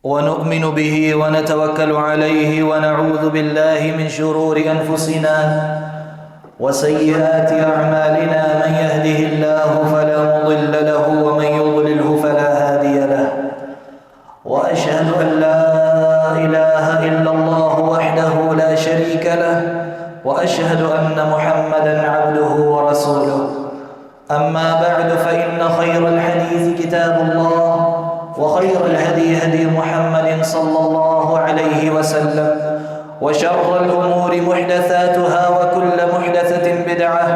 ونؤمن به ونتوكل عليه ونعوذ بالله من شرور أنفسنا وسيئات أعمالنا من يهده الله فلا مضل له ومن يضلله فلا هادي له وأشهد أن لا إله إلا الله وحده لا شريك له وأشهد أن محمدا عبده ورسوله أما بعد فإن خير الحديث كتاب الله وخير الهدي هدي محمد صلى الله عليه وسلم وشر الأمور محدثاتها وكل محدثة بدعة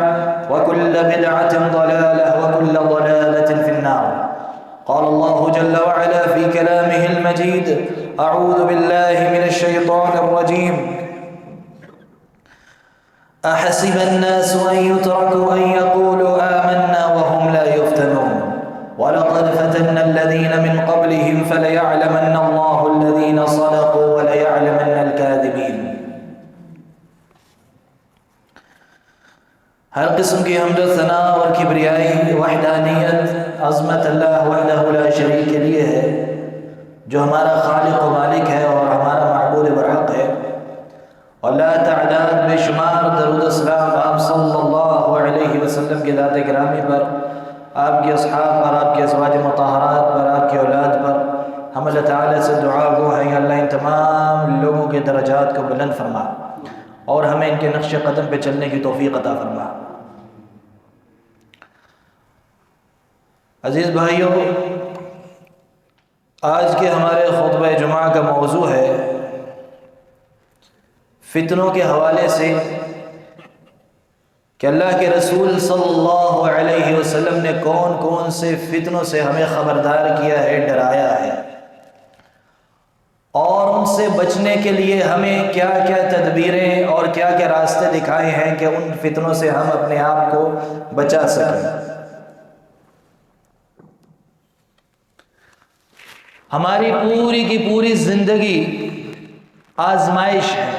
وكل بدعة ضلالة وكل ضلالة في النار. قال الله جل وعلا في كلامه المجيد: أعوذ بالله من الشيطان الرجيم. أحسب الناس أن يتركوا أن يقولوا آمنا وهم لا يفتنون ولقد فتنا الذين من قبلهم فليعلمن الله الذين صدقوا وليعلمن الكاذبين. ہر قسم کی حمد و ثنا اور کبریائی وحدانیت عظمت اللہ وحدہ لا شریک کے لیے ہے، جو ہمارا خالق و مالک ہے اور ہمارا معبود برحق ہے. اور لا تعداد بے شمار درود و سلام آپ صلی اللہ علیہ وسلم کی ذات گرامی پر، آپ کے اصحاب پر، آپ کے ازواج مطہرات پر، آپ کی اولاد پر. ہم اللہ تعالیٰ سے دعا گو ہیں اللہ ان تمام لوگوں کے درجات کو بلند فرما اور ہمیں ان کے نقش قدم پہ چلنے کی توفیق عطا فرما. عزیز بھائیوں، آج کے ہمارے خطبہ جمعہ کا موضوع ہے فتنوں کے حوالے سے کہ اللہ کے رسول صلی اللہ علیہ وسلم نے کون کون سے فتنوں سے ہمیں خبردار کیا ہے، ڈرایا ہے، اور ان سے بچنے کے لیے ہمیں کیا کیا تدبیریں اور کیا کیا راستے دکھائے ہیں کہ ان فتنوں سے ہم اپنے آپ کو بچا سکیں. ہماری پوری کی پوری زندگی آزمائش ہے.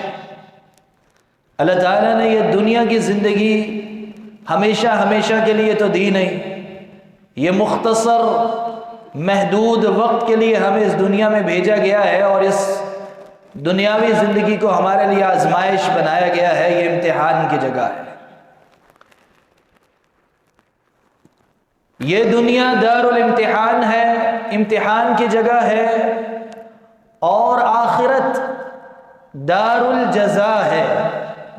اللہ تعالیٰ نے یہ دنیا کی زندگی ہمیشہ ہمیشہ کے لیے تو دی نہیں، یہ مختصر محدود وقت کے لیے ہمیں اس دنیا میں بھیجا گیا ہے، اور اس دنیاوی زندگی کو ہمارے لیے آزمائش بنایا گیا ہے. یہ امتحان کی جگہ ہے. یہ دنیا دار الامتحان ہے، امتحان کی جگہ ہے، اور آخرت دار الجزا ہے،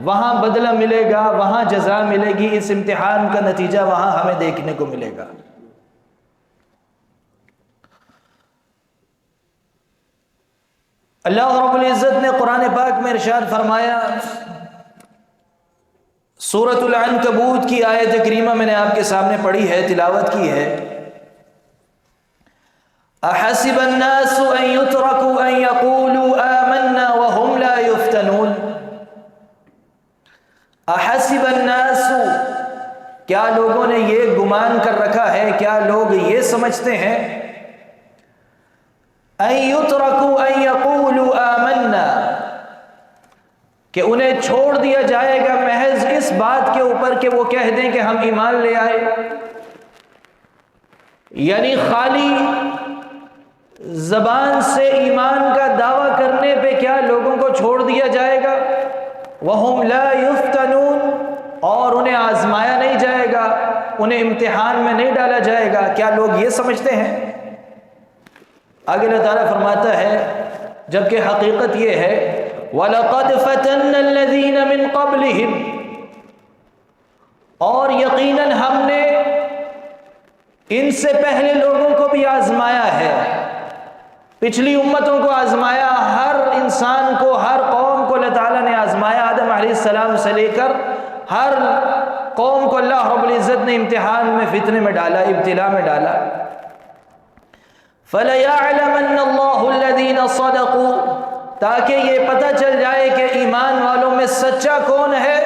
وہاں بدلہ ملے گا، وہاں جزا ملے گی. اس امتحان کا نتیجہ وہاں ہمیں دیکھنے کو ملے گا. اللہ رب العزت نے قرآن پاک میں ارشاد فرمایا، سورۃ العنکبوت کی آیت کریمہ میں نے آپ کے سامنے پڑھی ہے، تلاوت کی ہے: احسب الناس ان يتركوا ان يقولوا آمنا وهم لا يفتنون. احسب الناس، کیا لوگوں نے یہ گمان کر رکھا ہے، کیا لوگ یہ سمجھتے ہیں، ان يتركوا ان يقولوا آمنا، کہ انہیں چھوڑ دیا جائے گا محض اس بات کے اوپر کہ وہ کہہ دیں کہ ہم ایمان لے آئے. یعنی خالی زبان سے ایمان کا دعویٰ کرنے پہ کیا لوگوں کو چھوڑ دیا جائے گا؟ وَهُمْ لَا يُفْتَنُونَ، اور انہیں آزمایا نہیں جائے گا، انہیں امتحان میں نہیں ڈالا جائے گا. کیا لوگ یہ سمجھتے ہیں؟ آگے اللہ تعالیٰ فرماتا ہے، جبکہ حقیقت یہ ہے وَلَقَدْ فَتَنَّ الَّذِينَ مِن قَبْلِهِمْ، اور یقیناً ہم نے ان سے پہلے لوگوں کو بھی آزمایا ہے، پچھلی امتوں کو آزمایا، ہر انسان کو، ہر قوم کو اللہ تعالیٰ نے آزمایا. آدم علیہ السلام سے لے کر ہر قوم کو اللہ رب العزت نے امتحان میں، فتنے میں ڈالا، ابتلا میں ڈالا. فَلَيَعْلَمَنَّ اللَّهُ الَّذِينَ صَدَقُوا، تاکہ یہ پتہ چل جائے کہ ایمان والوں میں سچا کون ہے،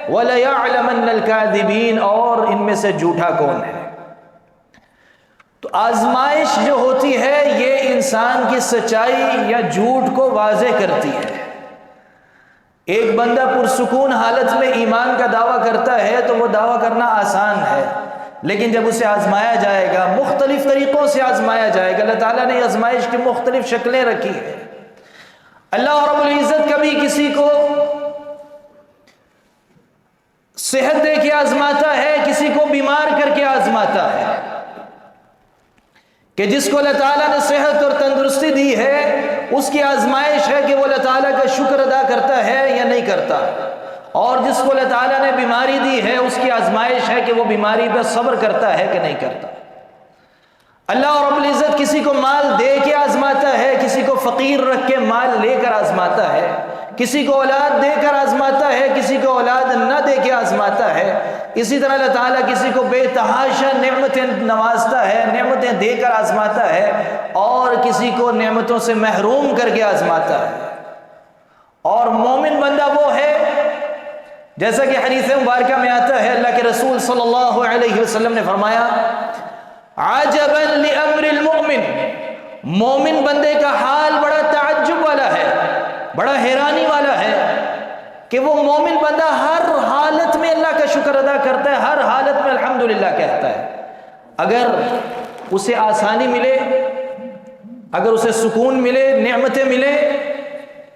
وَلَيَعْلَمَنَّ الْكَاذِبِينَ، اور ان میں سے جھوٹا کون ہے. تو آزمائش جو ہوتی ہے یہ انسان کی سچائی یا جھوٹ کو واضح کرتی ہے. ایک بندہ پرسکون حالت میں ایمان کا دعویٰ کرتا ہے تو وہ دعویٰ کرنا آسان ہے، لیکن جب اسے آزمایا جائے گا، مختلف طریقوں سے آزمایا جائے گا۔ اللہ تعالیٰ نے آزمائش کی مختلف شکلیں رکھی ہیں۔ اللہ رب العزت کبھی کسی کو صحت دے کے آزماتا ہے، کسی کو بیمار کر کے آزماتا ہے، کہ جس کو اللہ تعالیٰ نے صحت اور تندرستی دی ہے اس کی آزمائش ہے کہ وہ اللہ تعالیٰ کا شکر ادا کرتا ہے یا نہیں کرتا، اور جس کو اللہ تعالیٰ نے بیماری دی ہے اس کی آزمائش ہے کہ وہ بیماری پہ صبر کرتا ہے کہ نہیں کرتا۔ اللہ رب العزت کسی کو مال دے کے آزماتا ہے، کسی کو فقیر رکھ کے مال لے کر آزماتا ہے، کسی کو اولاد دے کر آزماتا ہے، کسی کو اولاد نہ دے کے آزماتا ہے۔ اسی طرح اللہ تعالیٰ کسی کو بے تحاشا نعمتیں نوازتا ہے، نعمتیں دے کر آزماتا ہے، اور کسی کو نعمتوں سے محروم کر کے آزماتا ہے۔ اور مومن بندہ وہ ہے، جیسا کہ حدیث مبارکہ میں آتا ہے، اللہ کے رسول صلی اللہ علیہ وسلم نے فرمایا، عجبا لامر المؤمن، مومن بندے کا حال بڑا تعجب والا ہے، بڑا حیرانی والا ہے کہ وہ مومن بندہ ہر حالت میں اللہ کا شکر ادا کرتا ہے، ہر حالت میں الحمدللہ کہتا ہے۔ اگر اسے آسانی ملے، اگر اسے سکون ملے، نعمتیں ملے،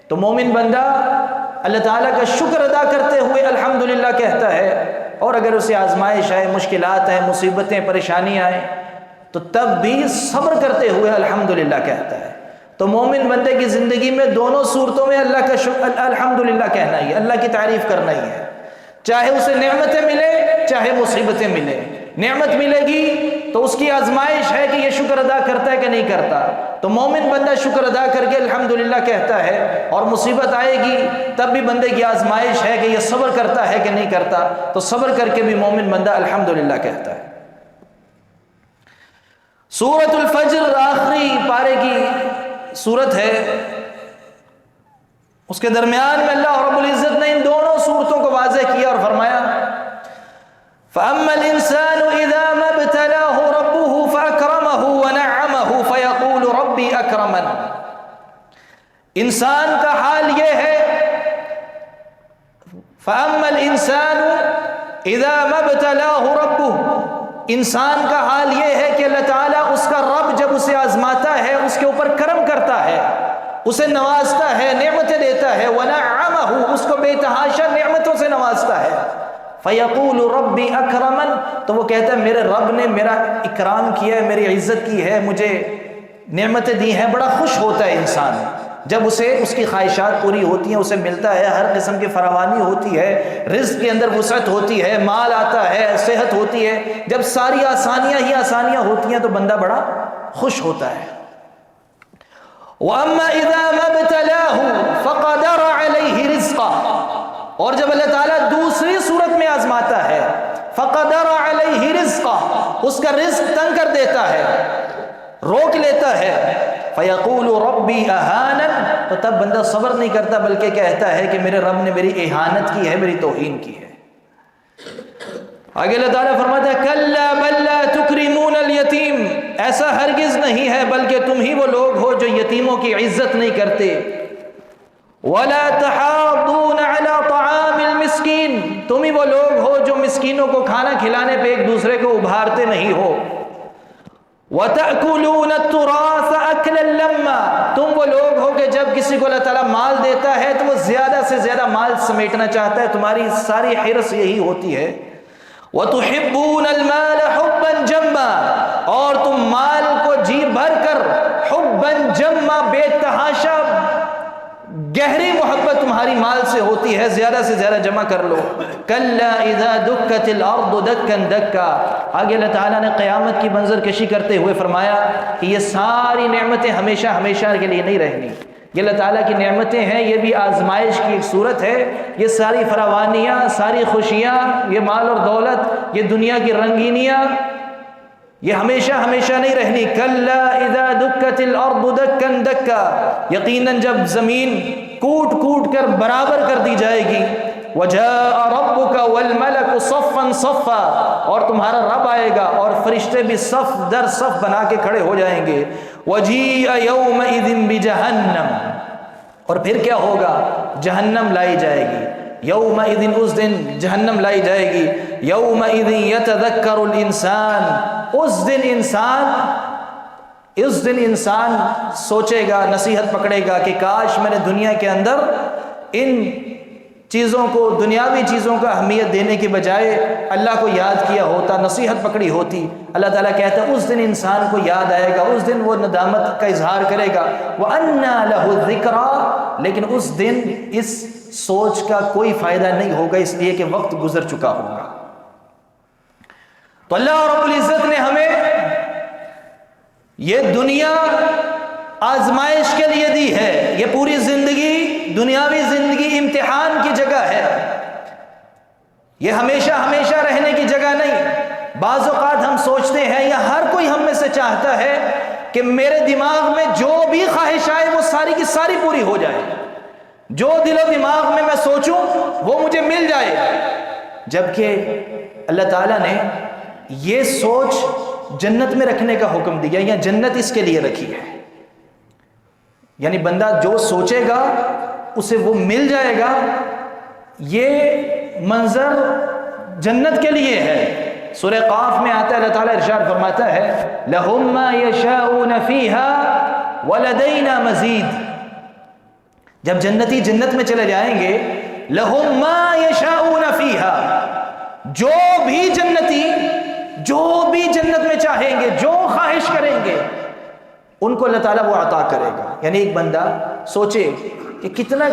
تو مومن بندہ اللہ تعالیٰ کا شکر ادا کرتے ہوئے الحمدللہ کہتا ہے، اور اگر اسے آزمائش آئے، مشکلات آئے، مصیبتیں، پریشانیاں آئیں، تو تب بھی صبر کرتے ہوئے الحمدللہ کہتا ہے۔ تو مومن بندے کی زندگی میں دونوں صورتوں میں اللہ کا شکر الحمدللہ کہنا ہی ہے، اللہ کی تعریف کرنا ہی ہے، چاہے اسے نعمتیں ملے چاہے مصیبتیں ملے۔ نعمت ملے گی تو اس کی آزمائش ہے کہ یہ شکر ادا کرتا ہے کہ نہیں کرتا، تو مومن بندہ شکر ادا کر کے الحمدللہ کہتا ہے، اور مصیبت آئے گی تب بھی بندے کی آزمائش ہے کہ یہ صبر کرتا ہے کہ نہیں کرتا، تو صبر کر کے بھی مومن بندہ الحمدللہ کہتا ہے۔ سورۃ الفجر آخری پارے کی سورت ہے، اس کے درمیان میں اللہ رب العزت نے ان دونوں صورتوں کو واضح کیا اور فرمایا، فَأَمَّا الْإِنسَانُ إِذَا مَا ابْتَلَاهُ رَبُّهُ فَأَكْرَمَهُ وَنَعَّمَهُ فَيَقُولُ رَبِّي أَكْرَمَنِ۔ انسان کا حال یہ ہے، فَأَمَّا الْإِنسَانُ إِذَا مَا ابْتَلَاهُ رَبُّهُ، انسان کا حال یہ ہے کہ اللہ تعالیٰ اس کا رب جب اسے آزماتا ہے، اس کے اوپر کرم کرتا ہے، اسے نوازتا ہے، نعمتیں دیتا ہے، وَنَعَّمَهُ، اس کو بے تحاشا نعمتوں سے نوازتا ہے، فَيَقُولُ رَبِّي أَكْرَمَنِ، تو وہ کہتا ہے میرے رب نے میرا اکرام کیا ہے، میری عزت کی ہے، مجھے نعمتیں دی ہیں۔ بڑا خوش ہوتا ہے انسان جب اسے اس کی خواہشات پوری ہوتی ہیں، اسے ملتا ہے، ہر قسم کی فراوانی ہوتی ہے، رزق کے اندر وسعت ہوتی ہے، مال آتا ہے، صحت ہوتی ہے، جب ساری آسانیاں ہی آسانیاں ہوتی ہیں تو بندہ بڑا خوش ہوتا ہے۔ وَأَمَّا إِذَا مَا ابْتَلَاهُ فَقَدَرَ عَلَيْهِ رِزْقَهُ، اور جب اللہ تعالیٰ دوسری صورت میں آزماتا ہے، فَقَدَرَ عَلَيْهِ رِزْقَهُ، اس کا رزق تنگ کر دیتا ہے، روک لیتا ہے، فَيَقُولُ رَبِّي أَهَانَنِ، تو تب بندہ صبر نہیں کرتا بلکہ کہتا ہے کہ میرے رب نے میری اہانت کی ہے، میری توہین کی ہے۔ آگے اللہ تعالیٰ فرماتا ہے، کَلَّا بَل لَا تُكْرِمُونَ الْيَتِيمَ، ایسا ہرگز نہیں ہے بلکہ تم ہی وہ لوگ ہو جو یتیموں کی عزت نہیں کرتے، وَلَا تَحَاضُّونَ عَلَى طَعَامِ الْمِسْكِينِ، تم ہی وہ لوگ ہو جو مسکینوں کو کھانا کھلانے پہ ایک دوسرے کو ابھارتے نہیں ہو، وَتَأْكُلُونَ التُّرَاثَ أَكْلًا لَمًّا، تم وہ لوگ ہو کہ جب کسی کو اللہ تعالیٰ مال دیتا ہے تو وہ زیادہ سے زیادہ مال سمیٹنا چاہتا ہے، تمہاری ساری حرص یہی ہوتی ہے، وَتُحِبُّونَ الْمَالَ حُبًّا جَمًّا، اور تم مال کو جی بھر کر، حُبًّا جَمًّا، بے تحاشا گہری محبت تمہاری مال سے ہوتی ہے، زیادہ سے زیادہ جمع کر لو۔ كَلَّا إِذَا دُكَّتِ الْأَرْضُ دَكًّا دَكًّا، آگے اللہ تعالیٰ نے قیامت کی منظر کشی کرتے ہوئے فرمایا کہ یہ ساری نعمتیں ہمیشہ ہمیشہ کے لیے نہیں رہنی، یہ اللہ تعالیٰ کی نعمتیں ہیں، یہ بھی آزمائش کی ایک صورت ہے، یہ ساری فراوانیاں، ساری خوشیاں، یہ مال اور دولت، یہ دنیا کی رنگینیاں، یہ ہمیشہ ہمیشہ نہیں رہنی۔ کلا اذا دکت الارض دکا دکا، یقیناً جب زمین کوٹ کوٹ کر برابر کر دی جائے گی، وجاء ربک والملک صفا صفا، اور تمہارا رب آئے گا اور فرشتے بھی صف در صف بنا کے کھڑے ہو جائیں گے، وجیء یومئذ بجہنم، اور پھر کیا ہوگا، جہنم لائی جائے گی، یومئذ اس دن جہنم لائی جائے گی، یومئذ یتذکر الانسان، اس دن انسان سوچے گا، نصیحت پکڑے گا کہ کاش میں نے دنیا کے اندر ان چیزوں کو، دنیاوی چیزوں کو اہمیت دینے کے بجائے اللہ کو یاد کیا ہوتا، نصیحت پکڑی ہوتی۔ اللہ تعالیٰ کہتا ہے اس دن انسان کو یاد آئے گا، اس دن وہ ندامت کا اظہار کرے گا۔ وَأَنَّى لَهُ الذِّكْرَىٰ، لیکن اس دن اس سوچ کا کوئی فائدہ نہیں ہوگا، اس لیے کہ وقت گزر چکا ہوگا۔ تو اللہ رب العزت نے ہمیں یہ دنیا آزمائش کے لیے دی ہے، یہ پوری زندگی، دنیاوی زندگی امتحان کی جگہ ہے، یہ ہمیشہ ہمیشہ رہنے کی جگہ نہیں۔ بعض اوقات ہم سوچتے ہیں، یا ہر کوئی ہم میں سے چاہتا ہے کہ میرے دماغ میں جو بھی خواہش آئے وہ ساری کی ساری پوری ہو جائے، جو دل و دماغ میں سوچوں وہ مجھے مل جائے، جبکہ اللہ تعالیٰ نے یہ سوچ جنت میں رکھنے کا حکم دیا، یا جنت اس کے لیے رکھی ہے، یعنی بندہ جو سوچے گا اسے وہ مل جائے گا، یہ منظر جنت کے لیے ہے۔ سورہ قاف میں آتا ہے، اللہ تعالیٰ ارشاد فرماتا ہے لَهُمْ مَا يَشَاءُونَ فِيهَا وَلَدَيْنَا مَزِيدٌ، جب جنتی جنت میں چلے جائیں گے، لَهُمْ مَا يَشَاءُونَ فِيهَا، جو بھی جنتی جو بھی جنت میں چاہیں گے، جو خواہش کریں گے، ان کو اللہ تعالیٰ وہ عطا کرے گا۔ یعنی ایک بندہ سوچے کہ کتنا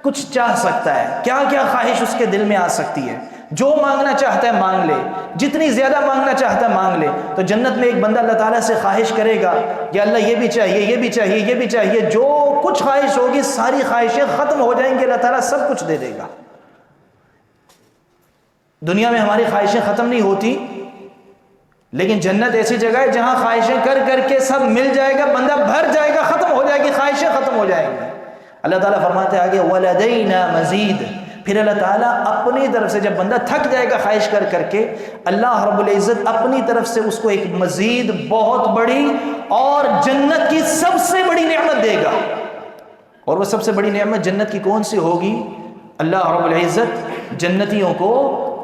کچھ چاہ سکتا ہے، کیا کیا خواہش اس کے دل میں آ سکتی ہے، جو مانگنا چاہتا ہے مانگ لے، جتنی زیادہ مانگنا چاہتا ہے مانگ لے۔ تو جنت میں ایک بندہ اللہ تعالیٰ سے خواہش کرے گا کہ اللہ یہ بھی چاہیے، یہ بھی چاہیے، یہ بھی چاہیے، جو کچھ خواہش ہوگی ساری خواہشیں ختم ہو جائیں گی، اللہ تعالیٰ سب کچھ دے دے گا۔ دنیا میں ہماری خواہشیں ختم نہیں ہوتی، لیکن جنت ایسی جگہ ہے جہاں خواہشیں کر کر کے سب مل جائے گا، بندہ بھر جائے گا، ختم ہو جائے گی، خواہشیں ختم ہو جائیں گی۔ اللہ تعالیٰ فرماتے ہیں آگے وَلَدَيْنَا مَزِيدٌ، پھر اللہ تعالیٰ اپنی طرف سے، جب بندہ تھک جائے گا خواہش کر کر کے، اللہ رب العزت اپنی طرف سے اس کو ایک مزید بہت بڑی اور جنت کی سب سے بڑی نعمت دے گا۔ اور وہ سب سے بڑی نعمت جنت کی کون سی ہوگی؟ اللہ رب العزت جنتیوں کو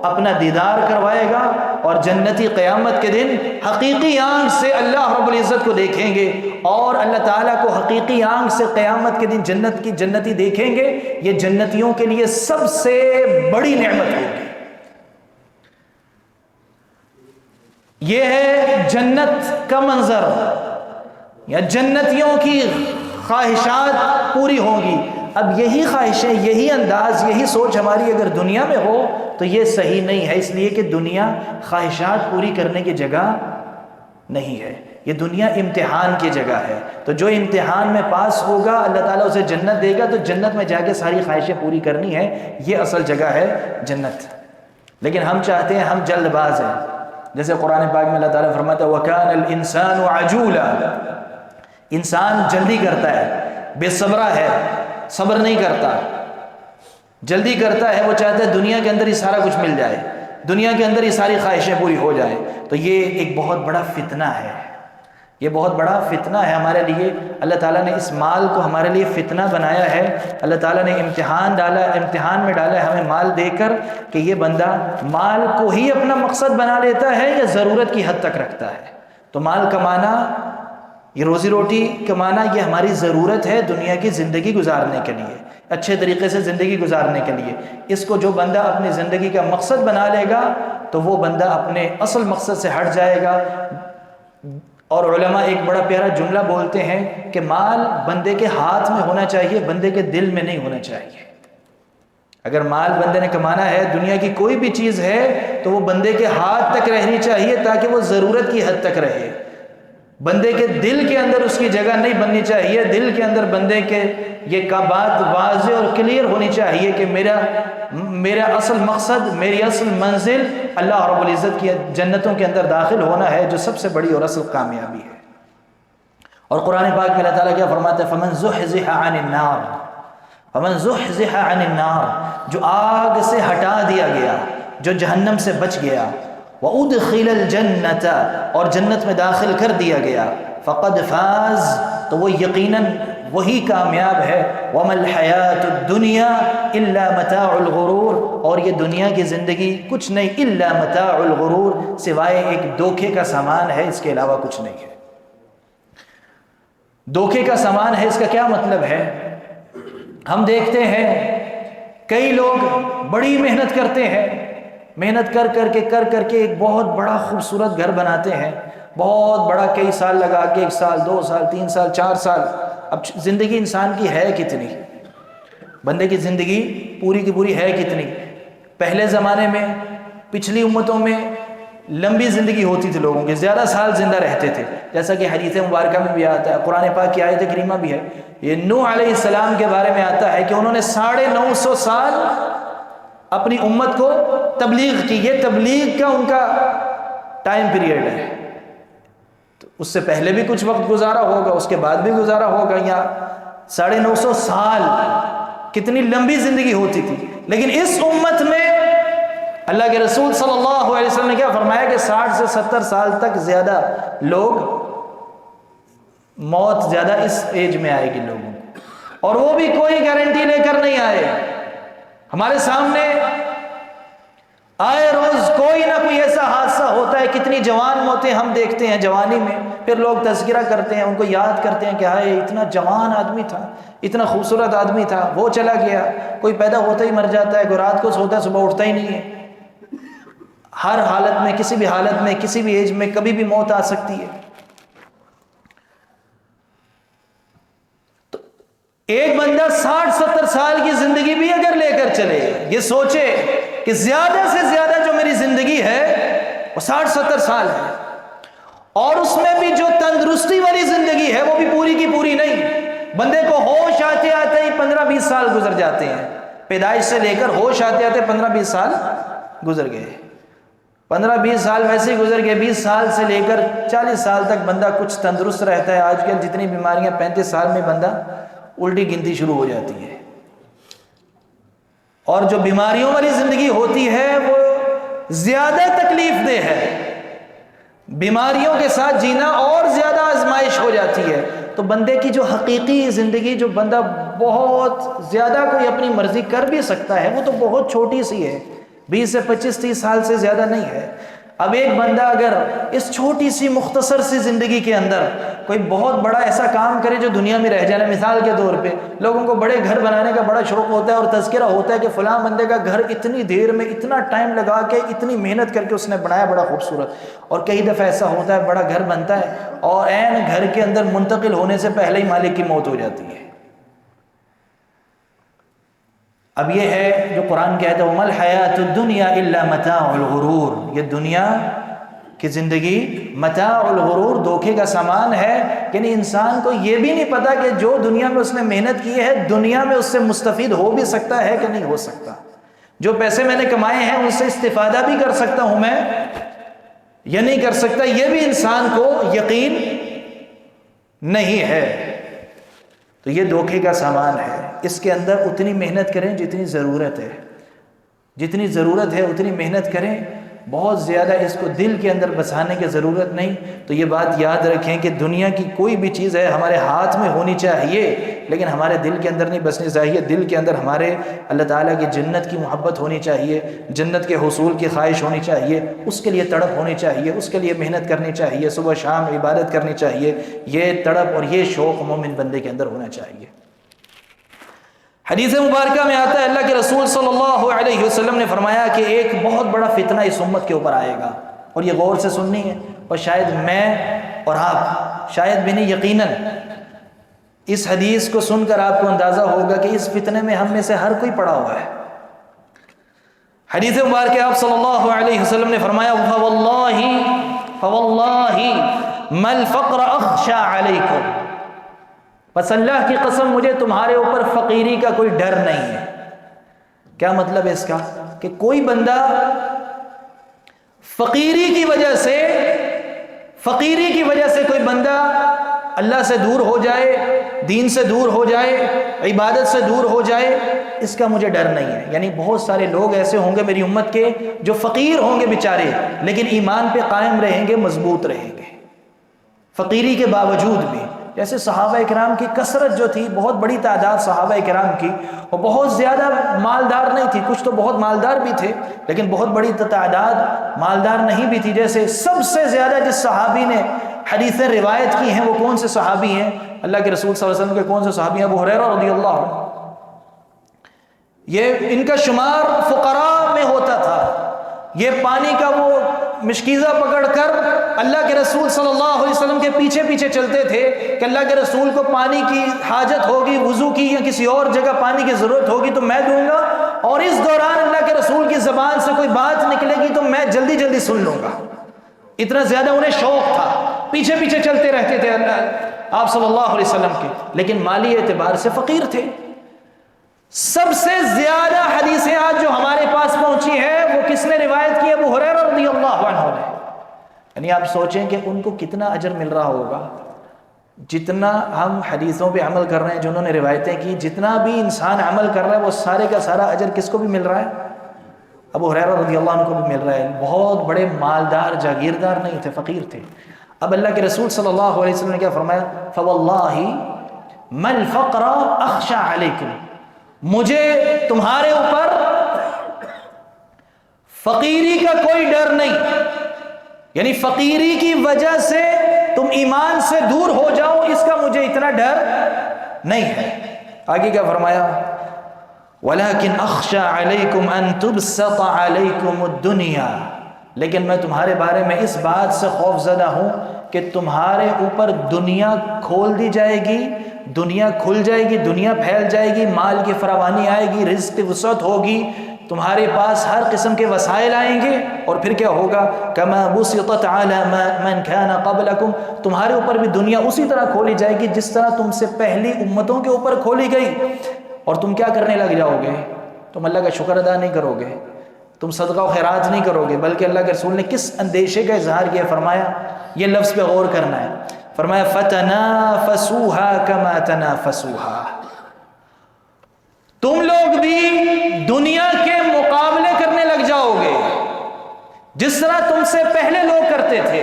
اپنا دیدار کروائے گا، اور جنتی قیامت کے دن حقیقی آنکھ سے اللہ رب العزت کو دیکھیں گے، اور اللہ تعالیٰ کو حقیقی آنکھ سے قیامت کے دن جنتی دیکھیں گے۔ یہ جنتیوں کے لیے سب سے بڑی نعمت ہوگی۔ یہ ہے جنت کا منظر، یا جنتیوں کی خواہشات پوری ہوں گی۔ اب یہی خواہشیں، یہی انداز، یہی سوچ ہماری اگر دنیا میں ہو تو یہ صحیح نہیں ہے، اس لیے کہ دنیا خواہشات پوری کرنے کی جگہ نہیں ہے، یہ دنیا امتحان کی جگہ ہے۔ تو جو امتحان میں پاس ہوگا اللہ تعالیٰ اسے جنت دے گا، تو جنت میں جا کے ساری خواہشیں پوری کرنی ہے، یہ اصل جگہ ہے جنت۔ لیکن ہم چاہتے ہیں، ہم جلد باز ہیں، جیسے قرآن پاک میں اللہ تعالیٰ فرماتا ہے وَكَانَ الْإِنسَانُ عَجُولًا، انسان جلدی کرتا ہے، بے صبرا ہے، صبر نہیں کرتا، جلدی کرتا ہے، وہ چاہتا ہے دنیا کے اندر ہی سارا کچھ مل جائے، دنیا کے اندر ہی ساری خواہشیں پوری ہو جائیں۔ تو یہ ایک بہت بڑا فتنہ ہے، یہ بہت بڑا فتنہ ہے ہمارے لیے۔ اللہ تعالیٰ نے اس مال کو ہمارے لیے فتنہ بنایا ہے، اللہ تعالیٰ نے امتحان میں ڈالا ہے ہمیں مال دے کر، کہ یہ بندہ مال کو ہی اپنا مقصد بنا لیتا ہے یا ضرورت کی حد تک رکھتا ہے۔ تو مال کمانا، یہ روزی روٹی کمانا، یہ ہماری ضرورت ہے دنیا کی زندگی گزارنے کے لیے، اچھے طریقے سے زندگی گزارنے کے لیے۔ اس کو جو بندہ اپنی زندگی کا مقصد بنا لے گا تو وہ بندہ اپنے اصل مقصد سے ہٹ جائے گا۔ اور علماء ایک بڑا پیارا جملہ بولتے ہیں کہ مال بندے کے ہاتھ میں ہونا چاہیے، بندے کے دل میں نہیں ہونا چاہیے۔ اگر مال بندے نے کمانا ہے، دنیا کی کوئی بھی چیز ہے، تو وہ بندے کے ہاتھ تک رہنی چاہیے تاکہ وہ ضرورت کی حد تک رہے۔ بندے کے دل کے اندر اس کی جگہ نہیں بننی چاہیے، دل کے اندر بندے کے یہ بات واضح اور کلیئر ہونی چاہیے کہ میرا اصل مقصد، میری اصل منزل اللہ رب العزت کی جنتوں کے اندر داخل ہونا ہے، جو سب سے بڑی اور اصل کامیابی ہے۔ اور قرآن پاک میں اللہ تعالیٰ کیا فرماتا ہے فَمَنْ زُحْزِحَ عَنِ النَّارِ، فَمَنْ زُحْزِحَ عَنِ النَّارِ، جو آگ سے ہٹا دیا گیا، جو جہنم سے بچ گیا، وَأُدْخِلَ الْجَنَّةَ، اور جنت میں داخل کر دیا گیا، فَقَدْ فَاز، تو وہ یقیناً وہی کامیاب ہے۔ وَمَا الْحَيَاةُ الدُّنْيَا إِلَّا مَتَاعُ الْغُرُورِ، اور یہ دنیا کی زندگی کچھ نہیں، إِلَّا مَتَاعُ الْغُرُورِ، سوائے ایک دھوکے کا سامان ہے، اس کے علاوہ کچھ نہیں ہے۔ دھوکے کا سامان ہے، اس کا کیا مطلب ہے؟ ہم دیکھتے ہیں کئی لوگ بڑی محنت کرتے ہیں، محنت کر کر کے ایک بہت بڑا خوبصورت گھر بناتے ہیں، بہت بڑا، کئی سال لگا کے، 1 سال 2 سال 3 سال 4 سال۔ اب زندگی انسان کی ہے کتنی؟ بندے کی زندگی پوری کی پوری ہے کتنی؟ پہلے زمانے میں، پچھلی امتوں میں لمبی زندگی ہوتی تھی لوگوں کی، زیادہ سال زندہ رہتے تھے، جیسا کہ حدیث مبارکہ میں بھی آتا ہے، قرآن پاک کی آیت کریمہ بھی ہے۔ یہ نوح علیہ السلام کے بارے میں آتا ہے کہ انہوں نے 950 سال اپنی امت کو تبلیغ کی، یہ تبلیغ کا ان کا ٹائم پیریڈ ہے۔ تو اس سے پہلے بھی کچھ وقت گزارا ہوگا، اس کے بعد بھی گزارا ہوگا، یا 950 سال، کتنی لمبی زندگی ہوتی تھی۔ لیکن اس امت میں اللہ کے رسول صلی اللہ علیہ وسلم نے کیا فرمایا کہ 60 سے 70 سال تک زیادہ لوگ، موت زیادہ اس ایج میں آئے گی لوگوں کو، اور وہ بھی کوئی گارنٹی لے کر نہیں آئے۔ ہمارے سامنے آئے روز کوئی نہ کوئی ایسا حادثہ ہوتا ہے، کتنی جوان موتیں ہم دیکھتے ہیں جوانی میں، پھر لوگ تذکرہ کرتے ہیں، ان کو یاد کرتے ہیں کہ ہائے اتنا جوان آدمی تھا، اتنا خوبصورت آدمی تھا، وہ چلا گیا۔ کوئی پیدا ہوتا ہی مر جاتا ہے، کوئی رات کو سوتا ہے صبح اٹھتا ہی نہیں ہے۔ ہر حالت میں، کسی بھی حالت میں، کسی بھی ایج میں کبھی بھی موت آ سکتی ہے۔ تو ایک بندہ 60-70 سال کی زندگی بھی اگر لے کر چلے، یہ سوچے کہ زیادہ سے زیادہ جو میری زندگی ہے وہ 60-70 سال ہے، اور اس میں بھی جو تندرستی والی زندگی ہے وہ بھی پوری کی پوری نہیں۔ بندے کو ہوش آتے آتے ہی 15-20 سال گزر جاتے ہیں، پیدائش سے لے کر ہوش آتے آتے 15-20 سال گزر گئے، 15-20 سال ویسے ہی گزر گئے۔ 20 سال سے لے کر 40 سال تک بندہ کچھ تندرست رہتا ہے۔ آج کل جتنی بیماریاں، 35 سال میں بندہ الٹی گنتی شروع ہو جاتی ہے، اور جو بیماریوں والی زندگی ہوتی ہے وہ زیادہ تکلیف دہ ہے۔ بیماریوں کے ساتھ جینا اور زیادہ آزمائش ہو جاتی ہے۔ تو بندے کی جو حقیقی زندگی، جو بندہ بہت زیادہ کوئی اپنی مرضی کر بھی سکتا ہے، وہ تو بہت چھوٹی سی ہے، 20 سے 25-30 سال سے زیادہ نہیں ہے۔ اب ایک بندہ اگر اس چھوٹی سی مختصر سی زندگی کے اندر کوئی بہت بڑا ایسا کام کرے جو دنیا میں رہ جانا، مثال کے طور پہ لوگوں کو بڑے گھر بنانے کا بڑا شوق ہوتا ہے، اور تذکرہ ہوتا ہے کہ فلاں بندے کا گھر اتنی دیر میں، اتنا ٹائم لگا کے، اتنی محنت کر کے اس نے بنایا، بڑا خوبصورت۔ اور کئی دفعہ ایسا ہوتا ہے بڑا گھر بنتا ہے اور عین گھر کے اندر منتقل ہونے سے پہلے ہی مالک کی موت ہو جاتی ہے۔ اب یہ ہے جو قرآن کہتا ہے وَمَا الْحَيَاةُ الدُّنْيَا إِلَّا مَتَاعُ الْغُرُورِ، یہ دنیا کی زندگی متاع الغرور، دھوکے کا سامان ہے۔ یعنی انسان کو یہ بھی نہیں پتا کہ جو دنیا میں اس نے محنت کی ہے، دنیا میں اس سے مستفید ہو بھی سکتا ہے کہ نہیں ہو سکتا۔ جو پیسے میں نے کمائے ہیں ان سے استفادہ بھی کر سکتا ہوں میں یا نہیں کر سکتا، یہ بھی انسان کو یقین نہیں ہے۔ تو یہ دھوکے کا سامان ہے، اس کے اندر اتنی محنت کریں جتنی ضرورت ہے، جتنی ضرورت ہے اتنی محنت کریں، بہت زیادہ اس کو دل کے اندر بسانے کی ضرورت نہیں۔ تو یہ بات یاد رکھیں کہ دنیا کی کوئی بھی چیز ہے ہمارے ہاتھ میں ہونی چاہیے، لیکن ہمارے دل کے اندر نہیں بسنی چاہیے۔ دل کے اندر ہمارے اللہ تعالیٰ کی جنت کی محبت ہونی چاہیے، جنت کے حصول کی خواہش ہونی چاہیے، اس کے لیے تڑپ ہونی چاہیے، اس کے لیے محنت کرنی چاہیے، صبح شام عبادت کرنی چاہیے۔ یہ تڑپ اور یہ شوق مومن بندے کے اندر ہونا چاہیے۔ حدیث مبارکہ میں آتا ہے اللہ کے رسول صلی اللہ علیہ وسلم نے فرمایا کہ ایک بہت بڑا فتنہ اس امت کے اوپر آئے گا، اور یہ غور سے سننی ہے، اور شاید میں اور آپ، شاید بھی نہیں یقیناً اس حدیث کو سن کر آپ کو اندازہ ہوگا کہ اس فتنے میں ہم میں سے ہر کوئی پڑا ہوا ہے۔ حدیث مبارکہ آپ صلی اللہ علیہ وسلم نے فرمایا فواللہ ما الفقر اخشى علیکم، بس اللہ کی قسم مجھے تمہارے اوپر فقیری کا کوئی ڈر نہیں ہے۔ کیا مطلب ہے اس کا؟ کہ کوئی بندہ فقیری کی وجہ سے کوئی بندہ اللہ سے دور ہو جائے، دین سے دور ہو جائے، عبادت سے دور ہو جائے، اس کا مجھے ڈر نہیں ہے۔ یعنی بہت سارے لوگ ایسے ہوں گے میری امت کے جو فقیر ہوں گے بیچارے، لیکن ایمان پہ قائم رہیں گے، مضبوط رہیں گے، فقیری کے باوجود بھی جیسے صحابہ کرام کی کثرت جو تھی، بہت بڑی تعداد صحابہ کرام کی، وہ بہت زیادہ مالدار نہیں تھی، کچھ تو بہت مالدار بھی تھے لیکن بہت بڑی تعداد مالدار نہیں بھی تھی۔ جیسے سب سے زیادہ جس صحابی نے حدیثیں روایت کی ہیں وہ کون سے صحابی ہیں؟ اللہ کے رسول صلی اللہ علیہ وسلم کے کون سے صحابی ہیں؟ ابو ہریرہ رضی اللہ عنہ۔ یہ ان کا شمار فقراء میں ہوتا تھا۔ یہ پانی کا وہ مشکیزہ پکڑ کر اللہ کے رسول صلی اللہ علیہ وسلم کے پیچھے پیچھے چلتے تھے کہ اللہ کے رسول کو پانی کی حاجت ہوگی، وضو کی یا کسی اور جگہ پانی کی ضرورت ہوگی تو میں دوں گا، اور اس دوران اللہ کے رسول کی زبان سے کوئی بات نکلے گی تو میں جلدی جلدی سن لوں گا۔ اتنا زیادہ انہیں شوق تھا، پیچھے پیچھے چلتے رہتے تھے آپ صلی اللہ علیہ وسلم کے، لیکن مالی اعتبار سے فقیر تھے۔ سب سے زیادہ حدیثیں آج جو ہمارے پاس پہنچی ہیں وہ کس نے روایت کی؟ ابو ہریرہ رضی اللہ عنہ نے۔ یعنی آپ سوچیں کہ ان کو کتنا اجر مل رہا ہوگا۔ جتنا ہم حدیثوں پہ عمل کر رہے ہیں، جو انہوں نے روایتیں کی، جتنا بھی انسان عمل کر رہا ہے وہ سارے کا سارا اجر کس کو بھی مل رہا ہے؟ ابو ہریرہ رضی اللہ عنہ کو بھی مل رہا ہے۔ بہت بڑے مالدار جاگیردار نہیں تھے، فقیر تھے۔ اب اللہ کے رسول صلی اللہ علیہ وسلم نے کیا فرمایا؟ فواللہ ما الفقر اخشى علیکم، مجھے تمہارے اوپر فقیری کا کوئی ڈر نہیں، یعنی فقیری کی وجہ سے تم ایمان سے دور ہو جاؤ اس کا مجھے اتنا ڈر نہیں ہے۔ آگے کیا فرمایا؟ وَلَكِنْ أَخْشَى عَلَيْكُمْ أَن تُبْسَطَ عَلَيْكُمُ الدُّنْيَا، لیکن میں تمہارے بارے میں اس بات سے خوف زدہ ہوں کہ تمہارے اوپر دنیا کھول دی جائے گی، دنیا کھل جائے گی، دنیا پھیل جائے گی، مال کی فراوانی آئے گی، رزق کی وسعت ہوگی، تمہارے پاس ہر قسم کے وسائل آئیں گے، اور پھر کیا ہوگا؟ کما بسطت علی من کان قبلکم، تمہارے اوپر بھی دنیا اسی طرح کھولی جائے گی جس طرح تم سے پہلی امتوں کے اوپر کھولی گئی، اور تم کیا کرنے لگ جاؤ گے؟ تم اللہ کا شکر ادا نہیں کرو گے، تم صدقہ و خیرات نہیں کرو گے، بلکہ اللہ کے رسول نے کس اندیشے کا اظہار کیا؟ فرمایا، یہ لفظ پہ غور کرنا ہے، فرمایا فَتَنَافَسُوهَا كَمَا تَنَافَسُوهَا، تم لوگ بھی دنیا کے مقابلے کرنے لگ جاؤ گے جس طرح تم سے پہلے لوگ کرتے تھے۔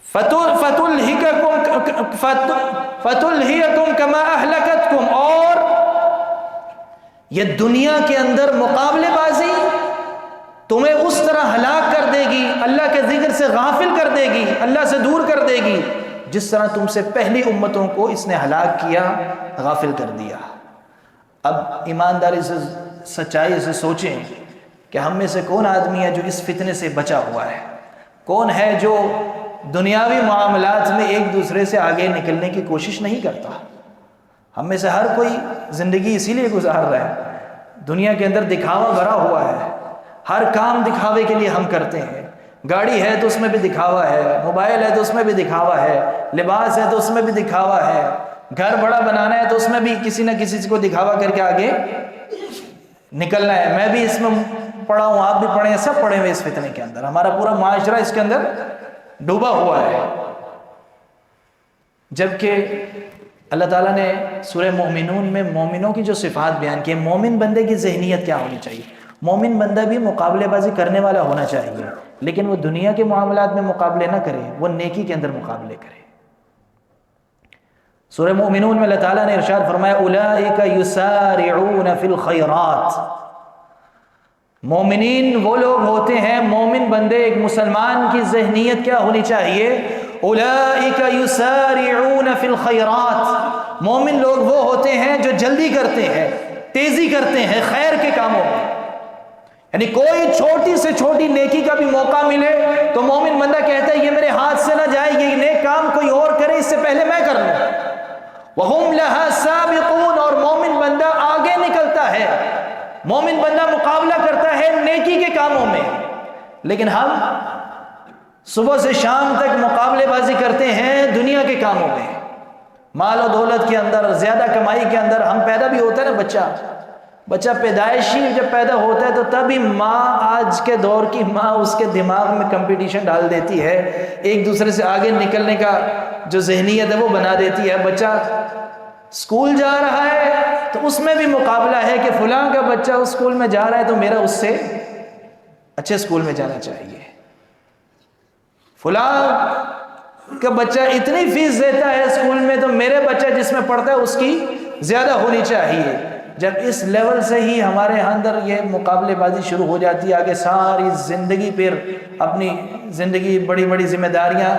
فَتُلْهِكُمْ كَمَا أَهْلَكَتْكُمْ، اور یہ دنیا کے اندر مقابلے بازی تمہیں اس طرح ہلاک کر دے گی، اللہ کے ذکر سے غافل کر دے گی، اللہ سے دور کر دے گی، جس طرح تم سے پہلی امتوں کو اس نے ہلاک کیا، غافل کر دیا۔ اب ایمانداری سے، سچائی سے سوچیں کہ ہم میں سے کون آدمی ہے جو اس فتنے سے بچا ہوا ہے؟ کون ہے جو دنیاوی معاملات میں ایک دوسرے سے آگے نکلنے کی کوشش نہیں کرتا؟ ہم میں سے ہر کوئی زندگی اسی لیے گزار رہا ہے، دنیا کے اندر دکھاوا بھرا ہوا ہے، ہر کام دکھاوے کے لیے ہم کرتے ہیں۔ گاڑی ہے تو اس میں بھی دکھاوا ہے، موبائل ہے تو اس میں بھی دکھاوا ہے، لباس ہے تو اس میں بھی دکھاوا ہے، گھر بڑا بنانا ہے تو اس میں بھی کسی نہ کسی کو دکھاوا کر کے آگے نکلنا ہے۔ میں بھی اس میں پڑھا ہوں، آپ بھی پڑھے ہیں، سب پڑھے ہوئے اس فتنے کے اندر، ہمارا پورا معاشرہ اس کے اندر ڈوبا ہوا ہے۔ جبکہ اللہ تعالیٰ نے سورہ مومنون میں مومنوں کی جو صفات بیان کی، مومن بندے کی ذہنیت کیا ہونی چاہیے؟ مومن بندہ بھی مقابلے بازی کرنے والا ہونا چاہیے، لیکن وہ دنیا کے معاملات میں مقابلے نہ کرے، وہ نیکی کے اندر مقابلے کرے۔ سورہ مومنون میں اللہ تعالیٰ نے ارشاد فرمایا اولئک یسارعون فی الخیرات، مومنین وہ لوگ ہوتے ہیں، مومن بندے، ایک مسلمان کی ذہنیت کیا ہونی چاہیے؟ اولئک یسارعون فی الخیرات، مومن لوگ وہ ہوتے ہیں جو جلدی کرتے ہیں، تیزی کرتے ہیں خیر کے کاموں میں، یعنی کوئی چھوٹی سے چھوٹی نیکی کا بھی موقع ملے تو مومن بندہ کہتا ہے یہ میرے ہاتھ سے نہ جائے، یہ نیک کام کوئی اور کرے اس سے پہلے میں کر لوں، وَهُمْ لَهَا سَابِقُونَ، اور مومن بندہ آگے نکلتا ہے، مومن بندہ مقابلہ کرتا ہے نیکی کے کاموں میں۔ لیکن ہم صبح سے شام تک مقابلے بازی کرتے ہیں دنیا کے کاموں میں، مال و دولت کے اندر، زیادہ کمائی کے اندر۔ ہم پیدا بھی ہوتا ہے نا بچہ پیدائشی جب پیدا ہوتا ہے تو تبھی ماں، آج کے دور کی ماں، اس کے دماغ میں کمپٹیشن ڈال دیتی ہے، ایک دوسرے سے آگے نکلنے کا جو ذہنیت ہے وہ بنا دیتی ہے۔ بچہ اسکول جا رہا ہے تو اس میں بھی مقابلہ ہے کہ فلاں کا بچہ اس اسکول میں جا رہا ہے تو میرا اس سے اچھے اسکول میں جانا چاہیے، فلاں کہ بچہ اتنی فیس دیتا ہے اسکول میں تو میرے بچہ جس میں پڑھتا ہے اس کی زیادہ ہونی چاہیے. جب اس لیول سے ہی ہمارے اندر یہ مقابلے بازی شروع ہو جاتی ہے، آگے ساری زندگی پھر اپنی زندگی بڑی بڑی ذمہ داریاں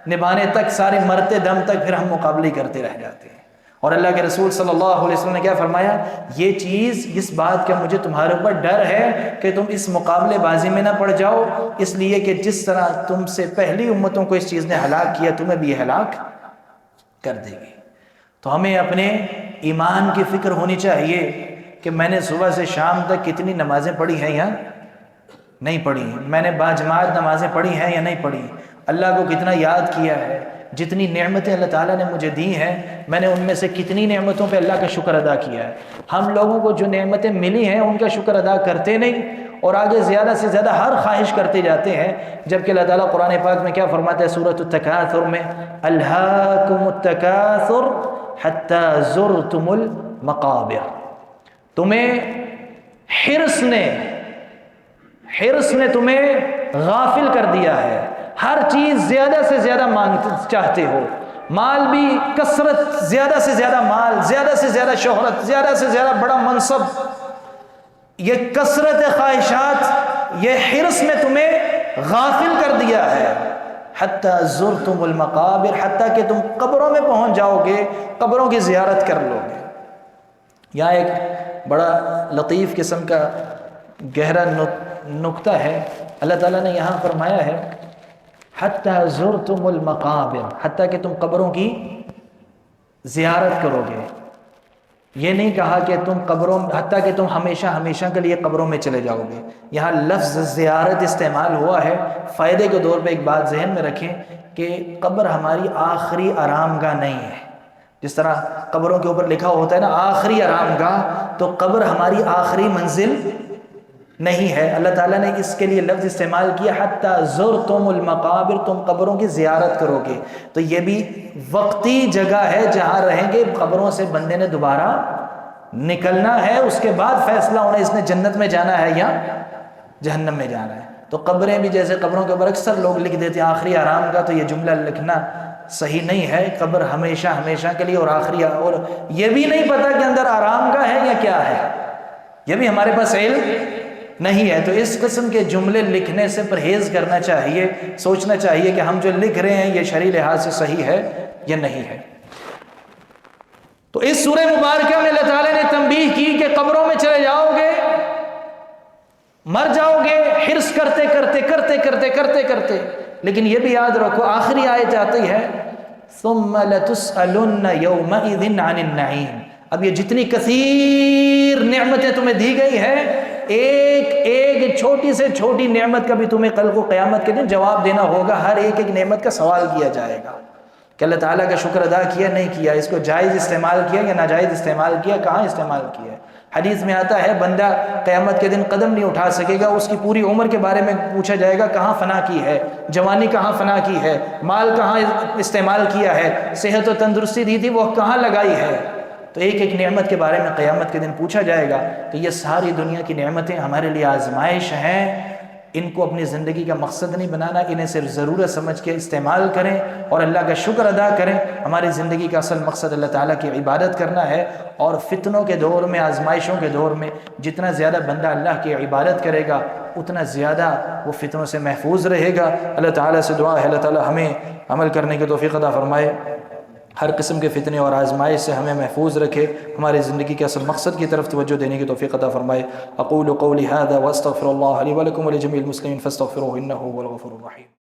نبھانے تک، سارے مرتے دم تک پھر ہم مقابلے کرتے رہ جاتے ہیں. اور اللہ کے رسول صلی اللہ علیہ وسلم نے کیا فرمایا؟ یہ چیز، اس بات کا مجھے تمہارے اوپر ڈر ہے کہ تم اس مقابلے بازی میں نہ پڑ جاؤ، اس لیے کہ جس طرح تم سے پہلی امتوں کو اس چیز نے ہلاک کیا تمہیں بھی ہلاک کر دے گی. تو ہمیں اپنے ایمان کی فکر ہونی چاہیے کہ میں نے صبح سے شام تک کتنی نمازیں پڑھی ہیں یا نہیں پڑھی، میں نے باجماعت نمازیں پڑھی ہیں یا نہیں پڑھی، اللہ کو کتنا یاد کیا ہے، جتنی نعمتیں اللہ تعالیٰ نے مجھے دی ہیں میں نے ان میں سے کتنی نعمتوں پہ اللہ کا شکر ادا کیا ہے. ہم لوگوں کو جو نعمتیں ملی ہیں ان کا شکر ادا کرتے نہیں اور آگے زیادہ سے زیادہ ہر خواہش کرتے جاتے ہیں، جبکہ اللہ تعالیٰ قرآن پاک میں کیا فرماتا ہے سورۃ التکاثر میں؟ الہاکم التکاثر حتی زرتم المقابر. تمہیں حرص نے تمہیں غافل کر دیا ہے، ہر چیز زیادہ سے زیادہ مانگتے چاہتے ہو، مال بھی کثرت، زیادہ سے زیادہ مال، زیادہ سے زیادہ شہرت، زیادہ سے زیادہ بڑا منصب، یہ کثرت خواہشات، یہ حرص نے تمہیں غافل کر دیا ہے. حتی زرتم المقابر، حتیٰ کہ تم قبروں میں پہنچ جاؤ گے، قبروں کی زیارت کر لو گے. یہاں ایک بڑا لطیف قسم کا گہرا نکتہ ہے. اللہ تعالیٰ نے یہاں فرمایا ہے حتی زرتم المقابر، حتیٰ کہ تم قبروں کی زیارت کرو گے. یہ نہیں کہا کہ تم قبروں، حتیٰ کہ تم ہمیشہ کے لیے قبروں میں چلے جاؤ گے. یہاں لفظ زیارت استعمال ہوا ہے. فائدے کے طور پہ ایک بات ذہن میں رکھیں کہ قبر ہماری آخری آرام گاہ نہیں ہے. جس طرح قبروں کے اوپر لکھا ہوتا ہے نا آخری آرام گاہ، تو قبر ہماری آخری منزل نہیں ہے. اللہ تعالیٰ نے اس کے لیے لفظ استعمال کیا حتی زرتم المقابر، تم قبروں کی زیارت کرو گے. تو یہ بھی وقتی جگہ ہے جہاں رہیں گے. قبروں سے بندے نے دوبارہ نکلنا ہے، اس کے بعد فیصلہ ہونا اس نے جنت میں جانا ہے یا جہنم میں جانا ہے. تو قبریں بھی جیسے قبروں کے اوپر اکثر لوگ لکھ دیتے ہیں آخری آرام کا، تو یہ جملہ لکھنا صحیح نہیں ہے. قبر ہمیشہ کے لیے اور آخری، اور یہ بھی نہیں پتا کہ اندر آرام کا ہے یا کیا ہے، یہ بھی ہمارے پاس علم نہیں ہے. تو اس قسم کے جملے لکھنے سے پرہیز کرنا چاہیے، سوچنا چاہیے کہ ہم جو لکھ رہے ہیں یہ شرعی لحاظ سے صحیح ہے یا نہیں ہے. تو اس سورہ مبارکہ میں اللہ تعالیٰ نے تنبیہ کی کہ قبروں میں چلے جاؤ گے، مر جاؤ گے حرص کرتے. لیکن یہ بھی یاد رکھو آخری آیت آتی ہے ثم لتسألن یومئذ عن النعیم. اب یہ جتنی کثیر نعمتیں تمہیں دی گئی ہیں، ایک چھوٹی سے چھوٹی نعمت کا بھی تمہیں کل کو قیامت کے دن جواب دینا ہوگا. ہر ایک نعمت کا سوال کیا جائے گا کہ اللہ تعالیٰ کا شکر ادا کیا نہیں کیا، اس کو جائز استعمال کیا یا ناجائز استعمال کیا، کہاں استعمال کیا. حدیث میں آتا ہے بندہ قیامت کے دن قدم نہیں اٹھا سکے گا، اس کی پوری عمر کے بارے میں پوچھا جائے گا کہاں فنا کی ہے، جوانی کہاں فنا کی ہے، مال کہاں استعمال کیا ہے، صحت و تندرستی دی تھی وہ کہاں لگائی ہے. تو ایک نعمت کے بارے میں قیامت کے دن پوچھا جائے گا. کہ یہ ساری دنیا کی نعمتیں ہمارے لیے آزمائش ہیں، ان کو اپنی زندگی کا مقصد نہیں بنانا، انہیں صرف ضرورت سمجھ کے استعمال کریں اور اللہ کا شکر ادا کریں. ہماری زندگی کا اصل مقصد اللہ تعالیٰ کی عبادت کرنا ہے. اور فتنوں کے دور میں، آزمائشوں کے دور میں جتنا زیادہ بندہ اللہ کی عبادت کرے گا اتنا زیادہ وہ فتنوں سے محفوظ رہے گا. اللہ تعالیٰ سے دعا ہے اللہ تعالیٰ ہمیں عمل کرنے کی توفیق عطا فرمائے، ہر قسم کے فتنے اور آزمائش سے ہمیں محفوظ رکھے، ہماری زندگی کے اصل مقصد کی طرف توجہ دینے کی توفیق عطا فرمائے. اقول قولی هذا واستغفر الله لي ولكم ولجميع المسلمين فاستغفروه انه هو الغفور الرحيم.